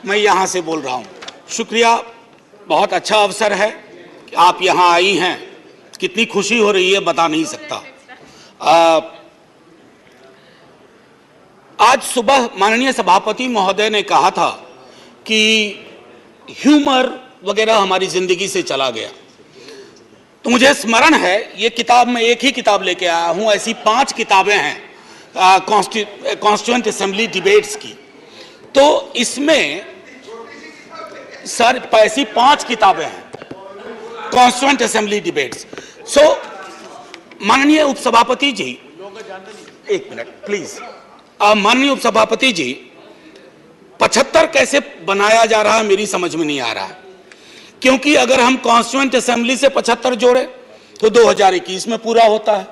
मैं यहाँ से बोल रहा हूँ। शुक्रिया, बहुत अच्छा अवसर है कि आप यहाँ आई हैं। कितनी खुशी हो रही है बता नहीं सकता। आज सुबह माननीय सभापति महोदय ने कहा था कि ह्यूमर वगैरह हमारी जिंदगी से चला गया, तो मुझे स्मरण है ये किताब, मैं एक ही किताब लेके आया हूँ, ऐसी 5 किताबें हैं कॉन्स्टिट्यूएंट असेंबली डिबेट्स की। तो इसमें सर ऐसी 5 किताबें हैं कॉन्स्टिट्यूएंट असेंबली डिबेट्स। सो माननीय उपसभापति जी, एक मिनट प्लीज। माननीय उपसभापति जी, 75 कैसे बनाया जा रहा है मेरी समझ में नहीं आ रहा है, क्योंकि अगर हम कॉन्स्टिट्यूएंट असेंबली से 75 जोड़े तो 2021 में पूरा होता है,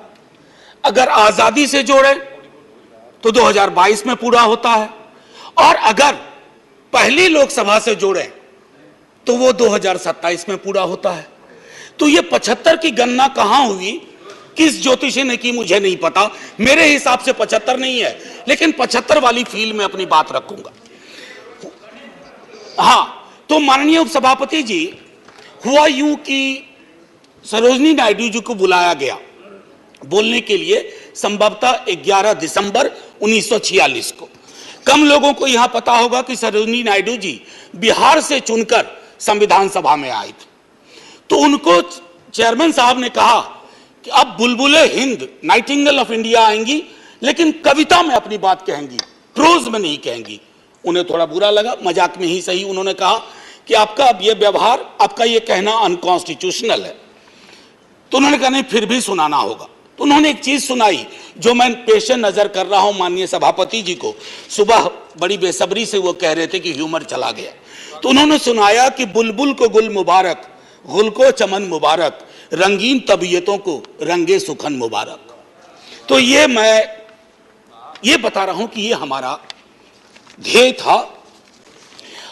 अगर आजादी से जोड़े तो 2022 में पूरा होता है, और अगर पहली लोकसभा से जोड़े तो वो 2027 में पूरा होता है। तो ये 75 की गणना कहां हुई, किस ज्योतिषी ने की मुझे नहीं पता। मेरे हिसाब से 75 नहीं है, लेकिन 75 वाली फील में अपनी बात रखूंगा। हां, तो माननीय उपसभापति जी, हुआ यूं कि सरोजिनी नायडू जी को बुलाया गया बोलने के लिए संभवतः 11 दिसंबर 1946 को। कम लोगों को यहां पता होगा कि सरोजिनी नायडू जी बिहार से चुनकर संविधान सभा में आए थे। तो उनको चेयरमैन साहब ने कहा कि अब बुलबुले हिंद, नाइटिंगेल ऑफ इंडिया आएंगी, लेकिन कविता में अपनी बात कहेंगी, प्रोज में नहीं कहेंगी। उन्हें थोड़ा बुरा लगा, मजाक में ही सही। उन्होंने कहा कि आपका अब ये व्यवहार, आपका ये कहना अनकॉन्स्टिट्यूशनल है। तो उन्होंने कहा नहीं, फिर भी सुनाना होगा। तो उन्होंने एक चीज सुनाई जो मैं पेश नजर कर रहा हूं माननीय सभापति जी को। सुबह बड़ी बेसब्री से वो कह रहे थे कि ह्यूमर चला गया, तो उन्होंने सुनाया कि बुलबुल को गुल मुबारक, गुल को चमन मुबारक, रंगीन तबीयतों को रंगे सुखन मुबारक। तो ये मैं ये बता रहा हूं कि ये हमारा ध्येय था।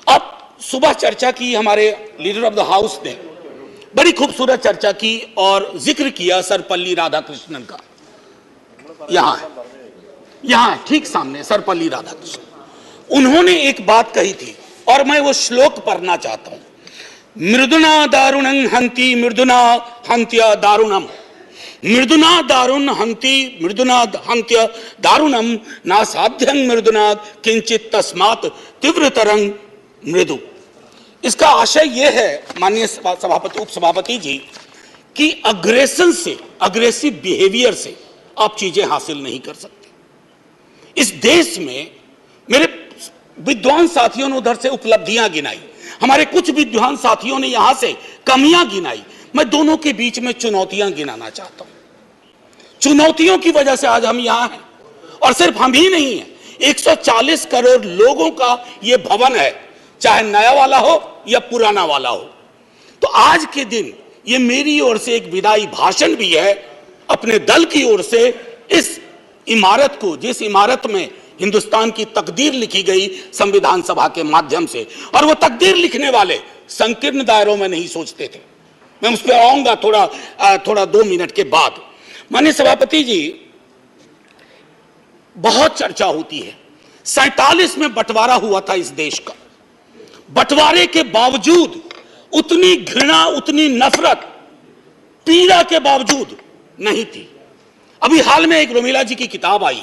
अब सुबह चर्चा की, हमारे लीडर ऑफ द हाउस ने बड़ी खूबसूरत चर्चा की और जिक्र किया सर्वपल्ली राधाकृष्णन का। यहां है, यहां है ठीक सामने सर्वपल्ली राधाकृष्णन। उन्होंने एक बात कही थी और मैं वो श्लोक पढ़ना चाहता हूं। मृदुना दारुणं हंति मृदुना हंत्य दारुणम, मृदुना दारुण हंति मृदुना हंत्य दारुणम, ना साध्यं मृदुना किंचित तस्मात् तीव्रतरं मृदु। इसका आशय यह है माननीय सभापति, उपसभापति जी, कि अग्रेशन से, अग्रेसिव बिहेवियर से आप चीजें हासिल नहीं कर सकते। इस देश में मेरे विद्वान साथियों ने उधर से उपलब्धियां गिनाई, हमारे कुछ विद्वान साथियों ने यहां से कमियां गिनाई। मैं दोनों के बीच में चुनौतियां गिनाना चाहता हूं। चुनौतियों की वजह से आज हम यहां हैं, और सिर्फ हम ही नहीं हैं, 140 करोड़ लोगों का यह भवन है, चाहे नया वाला हो या पुराना वाला हो। तो आज के दिन ये मेरी ओर से एक विदाई भाषण भी है, अपने दल की ओर से, इस इमारत को, जिस इमारत में हिंदुस्तान की तकदीर लिखी गई संविधान सभा के माध्यम से। और वो तकदीर लिखने वाले संकीर्ण दायरों में नहीं सोचते थे। मैं उस पर आऊंगा थोड़ा 2 मिनट के बाद। माननीय सभापति जी, बहुत चर्चा होती है, 47 में बंटवारा हुआ था इस देश का। बंटवारे के बावजूद उतनी घृणा, उतनी नफरत, पीड़ा के बावजूद नहीं थी। अभी हाल में एक रोमिला जी की किताब आई,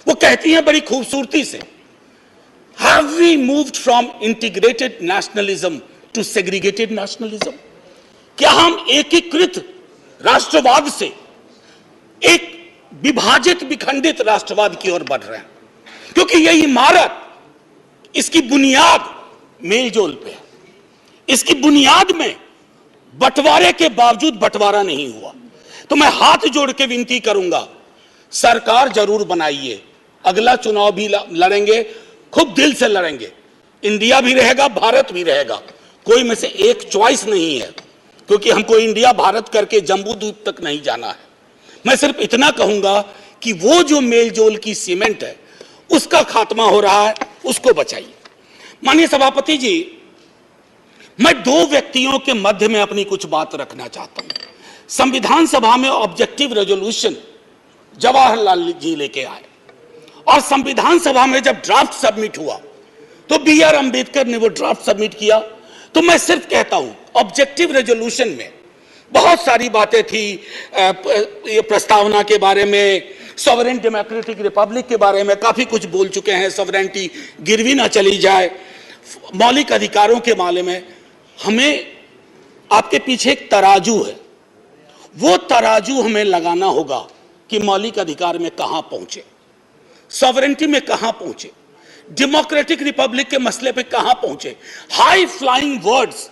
वो कहती हैं बड़ी खूबसूरती से, have we moved from integrated nationalism to segregated nationalism? क्या हम एकीकृत राष्ट्रवाद से एक विभाजित, विखंडित राष्ट्रवाद की ओर बढ़ रहे हैं? क्योंकि यह इमारत, इसकी बुनियाद मेलजोल पे है। इसकी बुनियाद में बंटवारे के बावजूद बंटवारा नहीं हुआ। तो मैं हाथ जोड़ के विनती करूंगा, सरकार जरूर बनाइए, अगला चुनाव भी लड़ेंगे, खूब दिल से लड़ेंगे। इंडिया भी रहेगा, भारत भी रहेगा, कोई में से एक चॉइस नहीं है, क्योंकि हमको इंडिया भारत करके जम्बू द्वीप तक नहीं जाना है। मैं सिर्फ इतना कहूंगा कि वो जो मेलजोल की सीमेंट है, उसका खात्मा हो रहा है, उसको बचाइए। माननीय सभापति जी, मैं 2 व्यक्तियों के मध्य में अपनी कुछ बात रखना चाहता हूं। संविधान सभा में ऑब्जेक्टिव रेजोल्यूशन जवाहरलाल जी लेके आए, और संविधान सभा में जब ड्राफ्ट सबमिट हुआ तो बी आर अंबेडकर ने वो ड्राफ्ट सबमिट किया। तो मैं सिर्फ कहता हूं ऑब्जेक्टिव रेजोल्यूशन में बहुत सारी बातें थी, ये प्रस्तावना के बारे में, सॉवरेन डेमोक्रेटिक रिपब्लिक के बारे में काफी कुछ बोल चुके हैं, सॉवरेनिटी गिरवी ना चली जाए, मौलिक अधिकारों के बारे में। हमें आपके पीछे एक तराजू है, वो तराजू हमें लगाना होगा कि मौलिक अधिकार में कहां पहुंचे, सॉवरेनिटी में कहां पहुंचे, डेमोक्रेटिक रिपब्लिक के मसले पे कहां पहुंचे। High flying words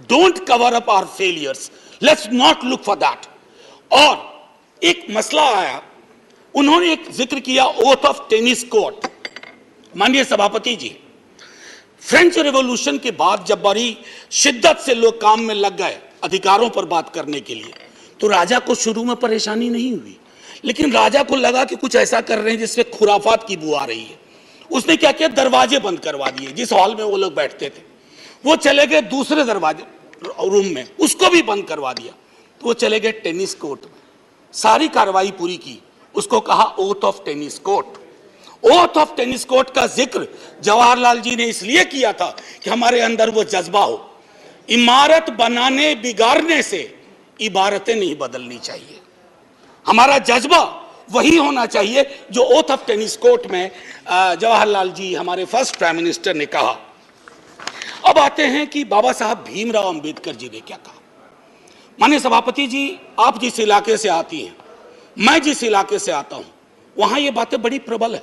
don't cover up our failures, let's not look for that. और एक मसला आया, उन्होंने एक जिक्र किया ओथ ऑफ टेनिस कोर्ट। माननीय सभापति जी, फ्रेंच रेवोल्यूशन के बाद जब बड़ी शिद्दत से लोग काम में लग गए अधिकारों पर बात करने के लिए, तो राजा को शुरू में परेशानी नहीं हुई, लेकिन राजा को लगा कि कुछ ऐसा कर रहे हैं जिससे खुराफात की बू आ रही है। उसने क्या किया, दरवाजे बंद करवा दिए। जिस हॉल में वो लोग बैठते थे वो चले गए दूसरे दरवाजे रूम में, उसको भी बंद करवा दिया। तो वो चले गए टेनिस कोर्ट में, सारी कार्रवाई पूरी की, उसको कहा oath of tennis court. Oath of tennis court का जिक्र जवाहरलाल जी ने इसलिए किया था कि हमारे अंदर वो जज्बा हो, इमारत बनाने बिगाड़ने से इबारतें नहीं बदलनी चाहिए। हमारा जज्बा वही होना चाहिए जो ओथ ऑफ टेनिस कोर्ट में जवाहरलाल जी हमारे फर्स्ट प्राइम मिनिस्टर ने कहा। अब आते हैं कि बाबा साहब भीमराव अंबेडकर जी ने क्या कहा। माननीय सभापति जी, आप जिस इलाके से आती हैं, मैं जिस इलाके से आता हूं, वहां ये बातें बड़ी प्रबल है।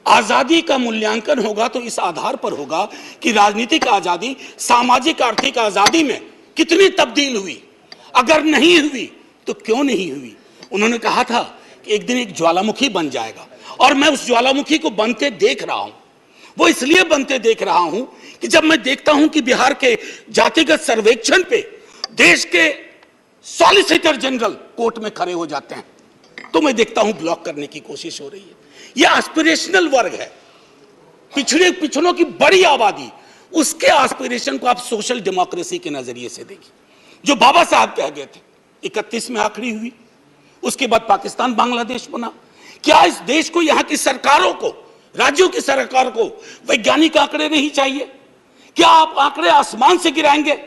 आजादी का मूल्यांकन होगा तो इस आधार पर होगा कि राजनीतिक आजादी, सामाजिक आर्थिक आजादी में कितनी तब्दील हुई, अगर नहीं हुई तो क्यों नहीं हुई। उन्होंने कहा था कि एक दिन एक ज्वालामुखी बन जाएगा, और मैं उस ज्वालामुखी को बनते देख रहा हूं। वो इसलिए बनते देख रहा हूं कि जब मैं देखता हूं कि बिहार के जातिगत सर्वेक्षण पे देश के सॉलिसिटर जनरल कोर्ट में खड़े हो जाते हैं, तो मैं देखता हूं ब्लॉक करने की कोशिश हो रही है। यह एस्पिरेशनल वर्ग है, पिछड़ों की बड़ी आबादी, उसके एस्पिरेशन को आप सोशल डेमोक्रेसी के नजरिए से देखिए। जो बाबा साहब कह गए थे 31 में आखिरी हुई, उसके बाद पाकिस्तान बांग्लादेश बना। क्या इस देश को, यहां की सरकारों को, राज्यों की सरकार को वैज्ञानिक आंकड़े नहीं चाहिए? क्या आप आंकड़े आसमान से गिराएंगे?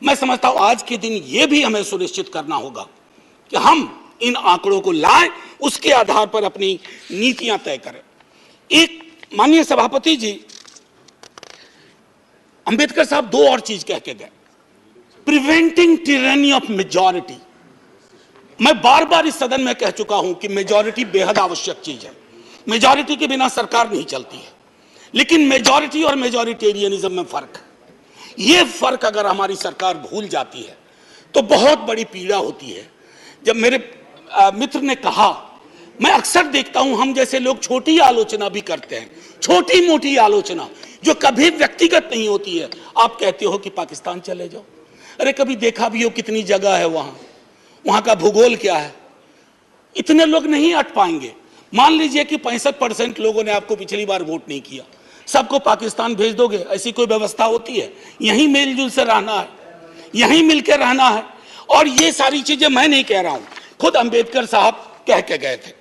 मैं समझता हूं आज के दिन यह भी हमें सुनिश्चित करना होगा कि हम इन आंकड़ों को लाएं, उसके आधार पर अपनी नीतियां तय करें। एक माननीय सभापति जी, अंबेडकर साहब दो और चीज कह के गए, प्रिवेंटिंग टिरनी ऑफ मेजॉरिटी। मैं बार बार इस सदन में कह चुका हूं कि मेजॉरिटी बेहद आवश्यक चीज है, मेजॉरिटी के बिना सरकार नहीं चलती है, लेकिन मेजॉरिटी और मेजॉरिटेरियनिज्म में फर्क है। यह फर्क अगर हमारी सरकार भूल जाती है तो बहुत बड़ी पीड़ा होती है। जब मेरे मित्र ने कहा, मैं अक्सर देखता हूं हम जैसे लोग छोटी आलोचना भी करते हैं, छोटी मोटी आलोचना जो कभी व्यक्तिगत नहीं होती है। आप कहते हो कि पाकिस्तान चले जाओ, अरे कभी देखा भी हो कितनी जगह है वहां का भूगोल क्या है, इतने लोग नहीं अट पाएंगे। मान लीजिए कि 65% लोगों ने आपको पिछली बार वोट नहीं किया, सबको पाकिस्तान भेज दोगे? ऐसी कोई व्यवस्था होती है? यहीं मेलजुल से रहना है, यहीं मिलकर रहना है। और ये सारी चीजें मैं नहीं कह रहा हूं, खुद अंबेडकर साहब कह के गए थे।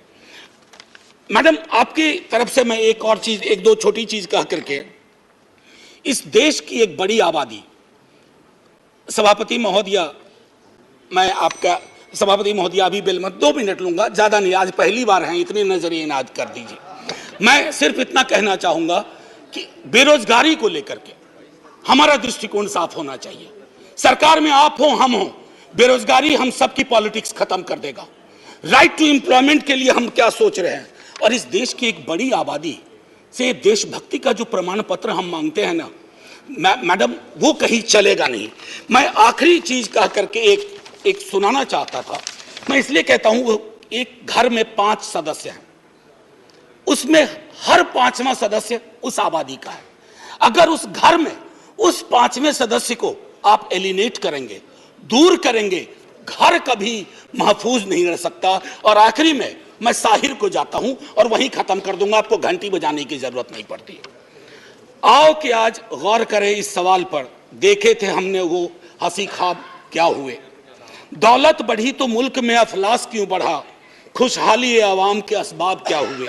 मैडम, आपकी तरफ से मैं एक और चीज, एक दो छोटी चीज कह करके, इस देश की एक बड़ी आबादी, सभापति महोदया, मैं आपका सभापति महोदया अभी बिल मत, 2 मिनट लूंगा, ज्यादा नहीं, आज पहली बार हैं, इतनी नजरिए इनाद कर दीजिए। मैं सिर्फ इतना कहना चाहूंगा कि बेरोजगारी को लेकर के हमारा दृष्टिकोण साफ होना चाहिए। सरकार में आप हो, हम हो, बेरोजगारी हम सबकी पॉलिटिक्स खत्म कर देगा। राइट टू एम्प्लॉयमेंट के लिए हम क्या सोच रहे हैं, और इस देश की एक बड़ी आबादी से देशभक्ति का जो प्रमाण पत्र हम मांगते हैं ना मैडम, वो कहीं चलेगा नहीं। मैं आखिरी चीज कह करके एक सुनाना चाहता था। मैं इसलिए कहता हूं, एक घर में 5 सदस्य हैं, उसमें हर 5वां सदस्य उस आबादी का है। अगर उस घर में उस 5वें सदस्य को आप एलिनेट करेंगे, दूर करेंगे, घर कभी महफूज नहीं रह सकता। और आखिरी में मैं साहिर को जाता हूं और वहीं खत्म कर दूंगा, आपको घंटी बजाने की जरूरत नहीं पड़ती। आओ कि आज गौर करें इस सवाल पर, देखे थे हमने वो हंसी ख्वाब क्या हुए। दौलत बढ़ी तो मुल्क में अफलास क्यों बढ़ा, खुशहाली आवाम के असबाब क्या हुए।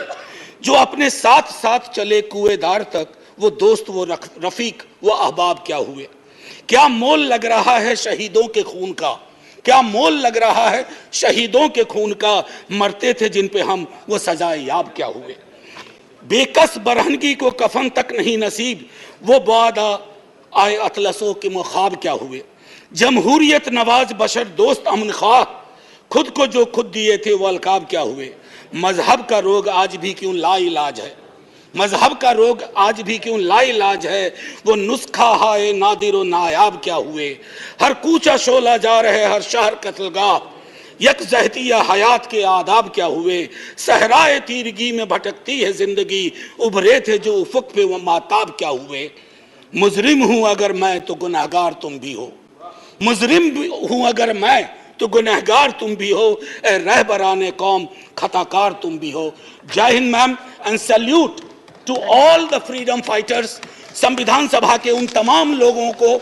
जो अपने साथ साथ चले कुएदार तक, वो दोस्त, वो रफीक, वो अहबाब क्या हुए? क्या मोल लग रहा है शहीदों के खून का? क्या मोल लग रहा है शहीदों के खून का? मरते थे जिन पे हम, वो सजाए याब क्या हुए? बेकस बरहनगी को कफन तक नहीं नसीब, वो बादा आए अतलसों के मुखाब क्या हुए? जमहूरियत नवाज बशर दोस्त अमन ख्वाह, खुद को जो खुद दिए थे वो अलकाब क्या हुए? मजहब का रोग आज भी क्यों लाइलाज है? मजहब का रोग आज भी क्यों लाइलाज है? वो नुस्खा हाय नादिर नायाब क्या हुए? हर कूचा शोला जा रहे, हर शहर कत्लगाह, यकजहती हयात के आदाब क्या हुए? सहराए तीरगी में भटकती है जिंदगी, उभरे थे जो उफक पे वो माताब क्या हुए? मुजरिम हूं अगर मैं तो गुनहगार तुम भी हो, मुजरिम हूं अगर मैं तो गुनहगार तुम भी हो, ए रहबराने कौम खताकार तुम भी हो। जय हिंद ma'am, and salute to all the freedom fighters. संविधान सभा के उन तमाम लोगों को,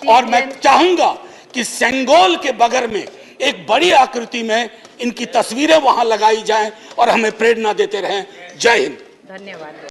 और मैं चाहूंगा कि सेंगोल के बगल में एक बड़ी आकृति में इनकी तस्वीरें वहां लगाई जाएं और हमें प्रेरणा देते रहें। जय हिंद। धन्यवाद।